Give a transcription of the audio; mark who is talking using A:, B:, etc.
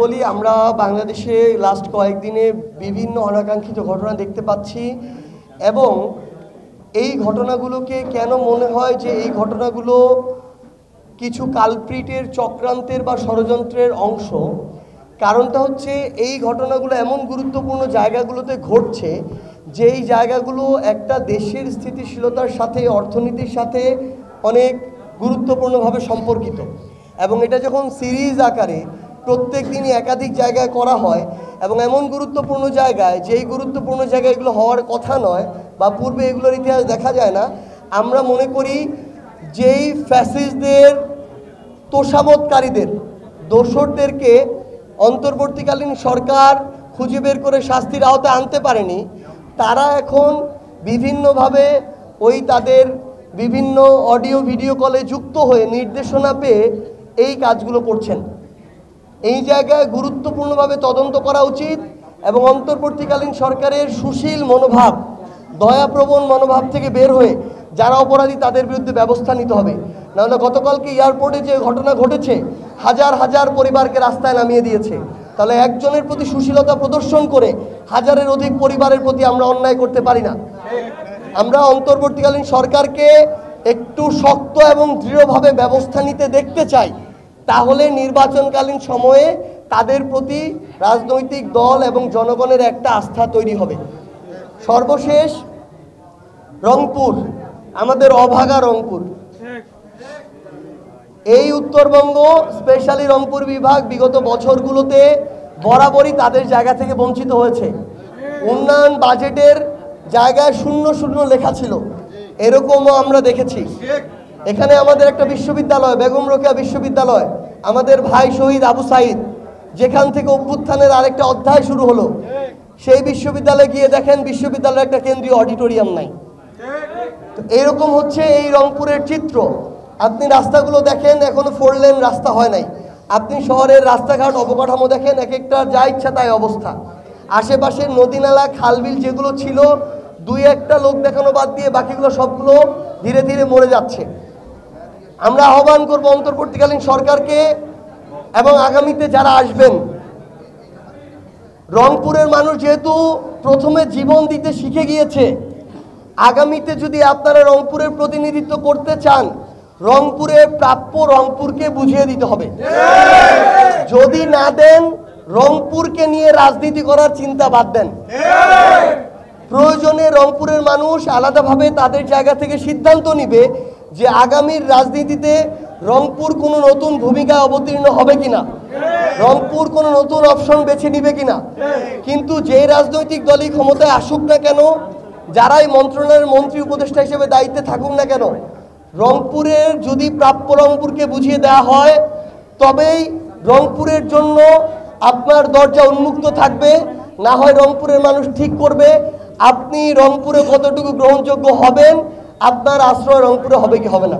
A: বলি, আমরা বাংলাদেশে লাস্ট কয়েকদিনে বিভিন্ন অনাকাঙ্ক্ষিত ঘটনা দেখতে পাচ্ছি এবং এই ঘটনাগুলোকে কেন মনে হয় যে এই ঘটনাগুলো কিছু কালপ্রিটের চক্রান্তের বা ষড়যন্ত্রের অংশ। কারণটা হচ্ছে এই ঘটনাগুলো এমন গুরুত্বপূর্ণ জায়গাগুলোতে ঘটছে যেই জায়গাগুলো একটা দেশের স্থিতিশীলতার সাথে, অর্থনীতির সাথে অনেক গুরুত্বপূর্ণভাবে সম্পর্কিত। এবং এটা যখন সিরিজ আকারে প্রত্যেক দিনই একাধিক জায়গায় করা হয় এবং এমন গুরুত্বপূর্ণ জায়গায়, যেই গুরুত্বপূর্ণ জায়গায় এগুলো হওয়ার কথা নয় বা পূর্বে এগুলোর ইতিহাস দেখা যায় না, আমরা মনে করি যেই ফ্যাসিস্টদের, তোষামতকারীদের, দোসরদেরকে অন্তর্বর্তীকালীন সরকার খুঁজে বের করে শাস্তির আওতায় আনতে পারেনি, তারা এখন বিভিন্নভাবে ওই তাদের বিভিন্ন অডিও ভিডিও কলে যুক্ত হয়ে নির্দেশনা পেয়ে এই কাজগুলো করছেন। এই জায়গায় গুরুত্বপূর্ণভাবে তদন্ত করা উচিত এবং অন্তর্বর্তীকালীন সরকারের সুশীল মনোভাব, দয়াপ্রবণ মনোভাব থেকে বের হয়ে যারা অপরাধী তাদের বিরুদ্ধে ব্যবস্থা নিতে হবে। নাহলে গতকালকে এয়ারপোর্টে যে ঘটনা ঘটেছে, হাজার হাজার পরিবারকে রাস্তায় নামিয়ে দিয়েছে। তাহলে একজনের প্রতি সুশীলতা প্রদর্শন করে হাজারের অধিক পরিবারের প্রতি আমরা অন্যায় করতে পারি না। আমরা অন্তর্বর্তীকালীন সরকারকে একটু শক্ত এবং দৃঢ়ভাবে ব্যবস্থা নিতে দেখতে চাই। তাহলে নির্বাচনকালীন সময়ে তাদের প্রতি রাজনৈতিক দল এবং জনগণের একটা আস্থা তৈরি হবে। সর্বশেষ রংপুর, আমাদের অভাগা রংপুর। এই উত্তরবঙ্গ, স্পেশালি রংপুর বিভাগ বিগত বছরগুলোতে বরাবরই তাদের জায়গা থেকে বঞ্চিত হয়েছে। উন্নয়ন বাজেটের জায়গায় শূন্য শূন্য লেখা ছিল, এরকমও আমরা দেখেছি। এখানে আমাদের একটা বিশ্ববিদ্যালয়, বেগম রোকেয়া বিশ্ববিদ্যালয়, আমাদের ভাই শহীদ আবু সাইদ, যেখান থেকে অভ্যুত্থানের আরেকটা অধ্যায় শুরু হলো, সেই বিশ্ববিদ্যালয়ে গিয়ে দেখেন বিশ্ববিদ্যালয়ের একটা কেন্দ্রীয় অডিটোরিয়াম নাই। তো এরকম হচ্ছে এই রংপুরের চিত্র। আপনি রাস্তাগুলো দেখেন, এখনো 4 লেন রাস্তা হয় নাই। আপনি শহরের রাস্তাঘাট অবকাঠামো দেখেন, এক একটা যা ইচ্ছা তাই অবস্থা। আশেপাশের নদী নালা, খালবিল যেগুলো ছিল, 2-1টা লোক দেখানো বাদ দিয়ে বাকিগুলো সবগুলো ধীরে ধীরে মরে যাচ্ছে। আমরা আহ্বান করব অন্তর্বর্তীকালীন সরকারকে এবং আগামীতে যারা আসবেন, রংপুরের মানুষ যেহেতু প্রথমে জীবন দিতে শিখে গিয়েছে, আগামীতে যদি আপনারা রংপুরের প্রতিনিধিত্ব করতে চান, রংপুরের প্রাপ্য রংপুরকে বুঝিয়ে দিতে হবে। যদি না দেন, রংপুরকে নিয়ে রাজনীতি করার চিন্তা বাদ দেন। প্রয়োজনে রংপুরের মানুষ আলাদাভাবে তাদের জায়গা থেকে সিদ্ধান্ত নিবে যে আগামীর রাজনীতিতে রংপুর কোনো নতুন ভূমিকা অবতীর্ণ হবে কিনা, রংপুর কোনো নতুন অপশন বেছে নিবে কিনা। কিন্তু যে রাজনৈতিক দলই ক্ষমতায় আসুক না কেন, যারাই মন্ত্রণালয়ের মন্ত্রী উপদেষ্টা হিসেবে দায়িত্বে থাকুক না কেন, রংপুরের যদি প্রাপ্য রংপুরকে বুঝিয়ে দেওয়া হয়, তবেই রংপুরের জন্য আপনার দরজা উন্মুক্ত থাকবে। না হয় রংপুরের মানুষ ঠিক করবে আপনি রংপুরে কতটুকু গ্রহণযোগ্য হবেন, আপনার আশ্রয় রংপুরে হবে কি হবে না।